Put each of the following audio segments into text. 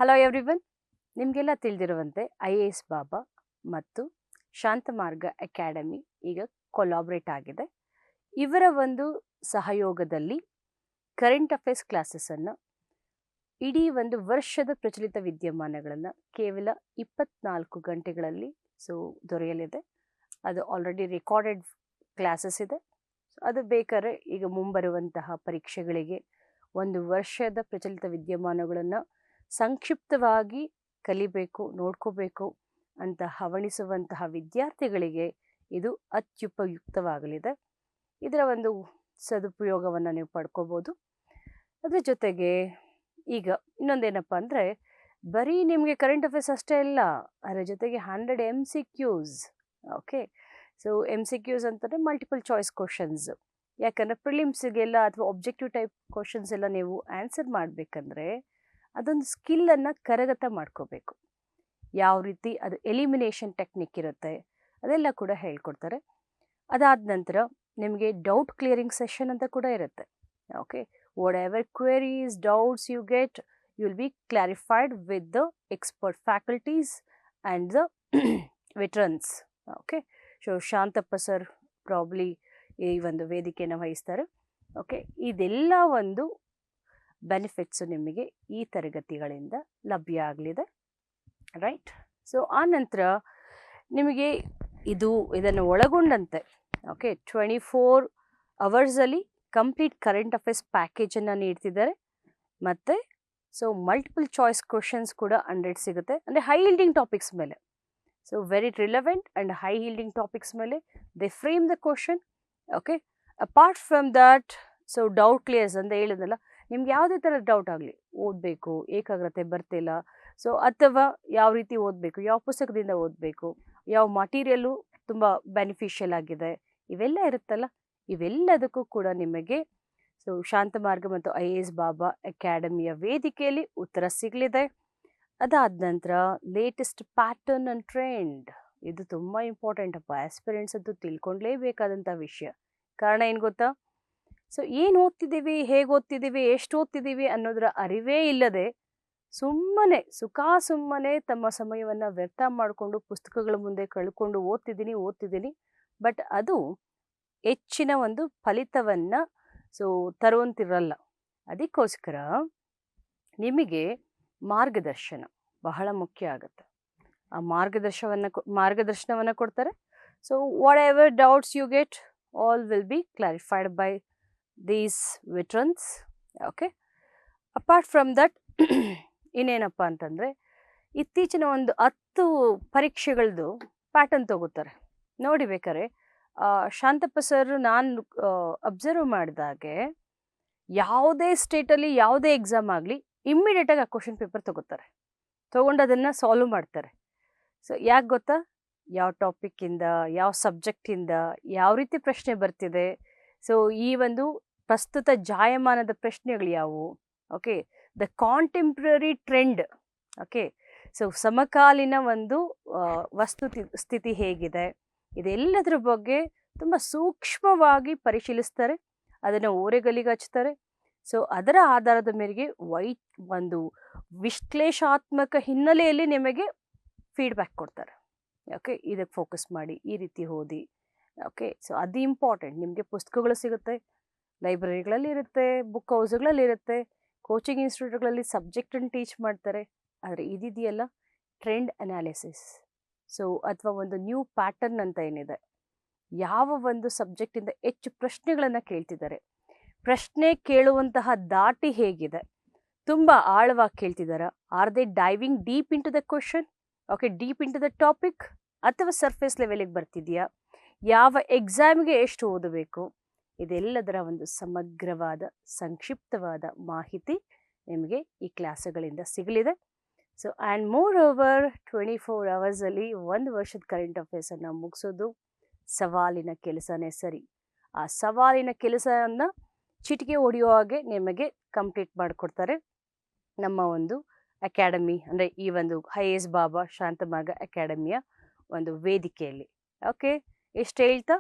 Hello everyone, ನಿಮಗೆಲ್ಲ ತಿಳಿದಿರುವಂತೆ IAS ಬಾಬಾ ಮತ್ತು ಶಾಂತಮಾರ್ಗ ಅಕಾಡೆಮಿ ಈಗ ಕೊಲಾಬ್ರೇಟ್ ಆಗಿದೆ. ಇವರ ಒಂದು ಸಹಯೋಗದಲ್ಲಿ ಕರೆಂಟ್ ಅಫೇರ್ಸ್ ಕ್ಲಾಸಸ್ಸನ್ನು ಇಡೀ ಒಂದು ವರ್ಷದ ಪ್ರಚಲಿತ ವಿದ್ಯಮಾನಗಳನ್ನು ಕೇವಲ 24 ಗಂಟೆಗಳಲ್ಲಿ ದೊರೆಯಲಿದೆ. ಅದು ಆಲ್ರೆಡಿ ರೆಕಾರ್ಡೆಡ್ ಕ್ಲಾಸಸ್ ಇದೆ. ಅದು ಬೇಕಾದ್ರೆ ಈಗ ಮುಂಬರುವಂತಹ ಪರೀಕ್ಷೆಗಳಿಗೆ ಒಂದು ವರ್ಷದ ಪ್ರಚಲಿತ ವಿದ್ಯಮಾನಗಳನ್ನು ಸಂಕ್ಷಿಪ್ತವಾಗಿ ಕಲಿಬೇಕು, ನೋಡ್ಕೋಬೇಕು ಅಂತ ಹವಣಿಸುವಂತಹ ವಿದ್ಯಾರ್ಥಿಗಳಿಗೆ ಇದು ಅತ್ಯುಪಯುಕ್ತವಾಗಲಿದೆ. ಇದರ ಒಂದು ಸದುಪಯೋಗವನ್ನು ನೀವು ಪಡ್ಕೋಬೋದು. ಅದ್ರ ಜೊತೆಗೆ ಈಗ ಇನ್ನೊಂದೇನಪ್ಪ ಅಂದರೆ, ಬರೀ ನಿಮಗೆ ಕರೆಂಟ್ ಅಫೇರ್ಸ್ ಅಷ್ಟೇ ಇಲ್ಲ, ಅದರ ಜೊತೆಗೆ 100 MCQs. ಓಕೆ, MCQs ಅಂತಂದರೆ ಮಲ್ಟಿಪಲ್ ಚಾಯ್ಸ್ ಕ್ವಶನ್ಸ್. ಯಾಕಂದರೆ ಪ್ರಿಲಿಮ್ಸಿಗೆಲ್ಲ ಅಥವಾ ಒಬ್ಜೆಕ್ಟಿವ್ ಟೈಪ್ ಕ್ವಶನ್ಸ್ ಎಲ್ಲ ನೀವು ಆನ್ಸರ್ ಮಾಡಬೇಕಂದ್ರೆ ಅದೊಂದು ಸ್ಕಿಲ್ಲನ್ನು ಕರಗತ ಮಾಡ್ಕೋಬೇಕು. ಯಾವ ರೀತಿ ಅದು ಎಲಿಮಿನೇಷನ್ ಟೆಕ್ನಿಕ್ ಇರುತ್ತೆ ಅದೆಲ್ಲ ಕೂಡ ಹೇಳ್ಕೊಡ್ತಾರೆ. ಅದಾದ ನಂತರ ನಿಮಗೆ ಡೌಟ್ ಕ್ಲಿಯರಿಂಗ್ ಸೆಷನ್ ಅಂತ ಕೂಡ ಇರುತ್ತೆ. Okay, whatever queries, doubts you get, you will be clarified with the expert faculties and the veterans. Okay, Shantappa sir probably ಈ ಒಂದು ವೇದಿಕೆಯನ್ನು ವಹಿಸ್ತಾರೆ. ಓಕೆ, ಇದೆಲ್ಲ ಒಂದು ಬೆನಿಫಿಟ್ಸು ನಿಮಗೆ ಈ ತರಗತಿಗಳಿಂದ ಲಭ್ಯ ಆಗಲಿದೆ, ರೈಟ್. ಆ ನಂತರ ನಿಮಗೆ ಇದನ್ನು ಒಳಗೊಂಡಂತೆ 24 ಅವರ್ಸಲ್ಲಿ ಕಂಪ್ಲೀಟ್ ಕರೆಂಟ್ ಅಫೇರ್ಸ್ ಪ್ಯಾಕೇಜನ್ನು ನೀಡ್ತಿದ್ದಾರೆ. ಮತ್ತು ಮಲ್ಟಿಪಲ್ ಚಾಯ್ಸ್ ಕ್ವಶನ್ಸ್ ಕೂಡ 100 ಸಿಗುತ್ತೆ. ಅಂದರೆ ಹೈ ಯೀಲ್ಡಿಂಗ್ ಟಾಪಿಕ್ಸ್ ಮೇಲೆ, very relevant and high yielding topics ಮೇಲೆ they frame the question. Okay, apart from that doubt clears ಅಂತ ಹೇಳಿದ್ನಲ್ಲ, ನಿಮ್ಗೆ ಯಾವುದೇ ಥರದ ಡೌಟ್ ಆಗಲಿ, ಓದಬೇಕು, ಏಕಾಗ್ರತೆ ಬರ್ತಿಲ್ಲ, ಅಥವಾ ಯಾವ ರೀತಿ ಓದಬೇಕು, ಯಾವ ಪುಸ್ತಕದಿಂದ ಓದಬೇಕು, ಯಾವ ಮಟೀರಿಯಲ್ಲು ತುಂಬ ಬೆನಿಫಿಷಿಯಲ್ ಆಗಿದೆ, ಇವೆಲ್ಲ ಇರುತ್ತಲ್ಲ, ಇವೆಲ್ಲದಕ್ಕೂ ಕೂಡ ನಿಮಗೆ ಶಾಂತಮಾರ್ಗ ಮತ್ತು IAS ಬಾಬಾ ಅಕಾಡೆಮಿಯ ವೇದಿಕೆಯಲ್ಲಿ ಉತ್ತರ ಸಿಗಲಿದೆ. ಅದಾದ ನಂತರ ಲೇಟೆಸ್ಟ್ ಪ್ಯಾಟರ್ನ್ ಆ್ಯಂಡ್ ಟ್ರೆಂಡ್, ಇದು ತುಂಬ ಇಂಪಾರ್ಟೆಂಟ್ ಅಪ್ಪ, ಆಸ್ಪಿರೆಂಟ್ಸ್ ಅಂತೂ ತಿಳ್ಕೊಳ್ಳೇಬೇಕಾದಂಥ ವಿಷಯ. ಕಾರಣ ಏನು ಗೊತ್ತಾ? ಏನು ಓದ್ತಿದ್ದೀವಿ, ಹೇಗೆ ಓದ್ತಿದ್ದೀವಿ, ಎಷ್ಟು ಓದ್ತಿದ್ದೀವಿ ಅನ್ನೋದರ ಅರಿವೇ ಇಲ್ಲದೆ ಸುಮ್ಮನೆ ತಮ್ಮ ಸಮಯವನ್ನು ವ್ಯರ್ಥ ಮಾಡಿಕೊಂಡು ಪುಸ್ತಕಗಳ ಮುಂದೆ ಕಳ್ಕೊಂಡು ಓದ್ತಿದ್ದೀನಿ, ಬಟ್ ಅದು ಹೆಚ್ಚಿನ ಒಂದು ಫಲಿತವನ್ನು ತರುವಂತಿರಲ್ಲ. ಅದಕ್ಕೋಸ್ಕರ ನಿಮಗೆ ಮಾರ್ಗದರ್ಶನ ಬಹಳ ಮುಖ್ಯ ಆಗುತ್ತೆ. ಆ ಮಾರ್ಗದರ್ಶನವನ್ನು ಕೊಡ್ತಾರೆ. Whatever doubts you get, all will be clarified by these veterans. Okay, apart from that ಇನ್ನೇನಪ್ಪ ಅಂತಂದರೆ, ಇತ್ತೀಚಿನ ಒಂದು 10 ಪರೀಕ್ಷೆಗಳದ್ದು ಪ್ಯಾಟರ್ನ್ ತಗೋತಾರೆ ನೋಡಿ. ಬೇಕಾದ್ರೆ ಶಾಂತಪ್ಪ ಸರ್ ನಾನು ಅಬ್ಸರ್ವ್ ಮಾಡಿದಾಗೆ ಯಾವುದೇ ಸ್ಟೇಟಲ್ಲಿ ಯಾವುದೇ ಎಕ್ಸಾಮ್ ಆಗಲಿ ಇಮ್ಮಿಡಿಯೇಟಾಗಿ ಆ ಕ್ವಶನ್ ಪೇಪರ್ ತೊಗೊಂಡು ಅದನ್ನು ಸಾಲ್ವ್ ಮಾಡ್ತಾರೆ. ಯಾಕೆ ಗೊತ್ತಾ? ಯಾವ ಟಾಪಿಕ್ಕಿಂದ, ಯಾವ ಸಬ್ಜೆಕ್ಟಿಂದ ಯಾವ ರೀತಿ ಪ್ರಶ್ನೆ ಬರ್ತಿದೆ, ಈ ಒಂದು ಪ್ರಸ್ತುತ ಜಾಯಮಾನದ ಪ್ರಶ್ನೆಗಳು ಯಾವುವು, okay, the contemporary trend, okay, ಸಮಕಾಲೀನ ಒಂದು ಸ್ಥಿತಿ ಹೇಗಿದೆ, ಇದೆಲ್ಲದರ ಬಗ್ಗೆ ತುಂಬ ಸೂಕ್ಷ್ಮವಾಗಿ ಪರಿಶೀಲಿಸ್ತಾರೆ, ಅದನ್ನು ಓರೆಗಲ್ಲಿಗೆ ಹಚ್ತಾರೆ. ಅದರ ಆಧಾರದ ಮೇರೆಗೆ ಒಂದು ವಿಶ್ಲೇಷಾತ್ಮಕ ಹಿನ್ನೆಲೆಯಲ್ಲಿ ನಿಮಗೆ ಫೀಡ್ಬ್ಯಾಕ್ ಕೊಡ್ತಾರೆ. ಓಕೆ, ಇದಕ್ಕೆ ಫೋಕಸ್ ಮಾಡಿ, ಈ ರೀತಿ ಓದಿ. ಓಕೆ, ಅದು ಇಂಪಾರ್ಟೆಂಟ್. ನಿಮಗೆ ಪುಸ್ತಕಗಳು ಸಿಗುತ್ತೆ, ಲೈಬ್ರರಿಗಳಲ್ಲಿ ಇರುತ್ತೆ, ಬುಕ್ ಹೌಸ್ಗಳಲ್ಲಿ ಇರುತ್ತೆ, ಕೋಚಿಂಗ್ ಇನ್ಸ್ಟಿಟ್ಯೂಟ್ಗಳಲ್ಲಿ ಸಬ್ಜೆಕ್ಟನ್ನು ಟೀಚ್ ಮಾಡ್ತಾರೆ. ಆದರೆ ಇದಿದೆಯಲ್ಲ, ಟ್ರೆಂಡ್ ಅನಾಲಿಸಿಸ್, ಅಥವಾ ಒಂದು ನ್ಯೂ ಪ್ಯಾಟರ್ನ್ ಅಂತ ಏನಿದೆ, ಯಾವ ಒಂದು ಸಬ್ಜೆಕ್ಟಿಂದ ಹೆಚ್ಚು ಪ್ರಶ್ನೆಗಳನ್ನು ಕೇಳ್ತಿದ್ದಾರೆ, ಪ್ರಶ್ನೆ ಕೇಳುವಂತಹ ದಾಟಿ ಹೇಗಿದೆ, ತುಂಬ ಆಳವಾಗಿ ಕೇಳ್ತಿದ್ದಾರಾ, are they diving deep into the question, okay, deep into the topic, ಅಥವಾ ಸರ್ಫೇಸ್ ಲೆವೆಲಿಗೆ ಬರ್ತಿದೆಯಾ, ಯಾವ ಎಕ್ಸಾಮ್ಗೆ ಎಷ್ಟು ಓದಬೇಕು, ಇದೆಲ್ಲದರ ಒಂದು ಸಮಗ್ರವಾದ ಸಂಕ್ಷಿಪ್ತವಾದ ಮಾಹಿತಿ ನಿಮಗೆ ಈ ಕ್ಲಾಸುಗಳಿಂದ ಸಿಗಲಿದೆ. ಆ್ಯಂಡ್ ಮೋರ್ ಓವರ್ 24 ಅವರ್ಸಲ್ಲಿ ಒಂದು ವರ್ಷದ ಕರೆಂಟ್ ಅಫೇರ್ಸನ್ನು ಮುಗಿಸೋದು ಸವಾಲಿನ ಕೆಲಸನೇ ಸರಿ. ಆ ಸವಾಲಿನ ಕೆಲಸವನ್ನು ಚಿಟಿಕೆ ಹೊಡೆಯೋ ಹಾಗೆ ನಿಮಗೆ ಕಂಪ್ಲೀಟ್ ಮಾಡಿಕೊಡ್ತಾರೆ ನಮ್ಮ ಒಂದು ಅಕಾಡೆಮಿ, ಅಂದರೆ ಈ ಒಂದು IAS ಬಾಬಾ ಶಾಂತಮಾರ್ಗ ಅಕಾಡೆಮಿಯ ಒಂದು ವೇದಿಕೆಯಲ್ಲಿ. ಓಕೆ, ಎಷ್ಟು ಹೇಳ್ತಾ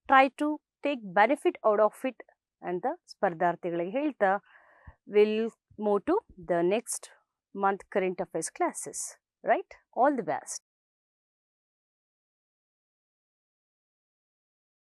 try to take benefit out of it ಅಂತ ಸ್ಪರ್ಧಾರ್ಥಿಗಳಿಗೆ ಹೇಳ್ತಾ, will move to the next month current affairs classes, right? All the best.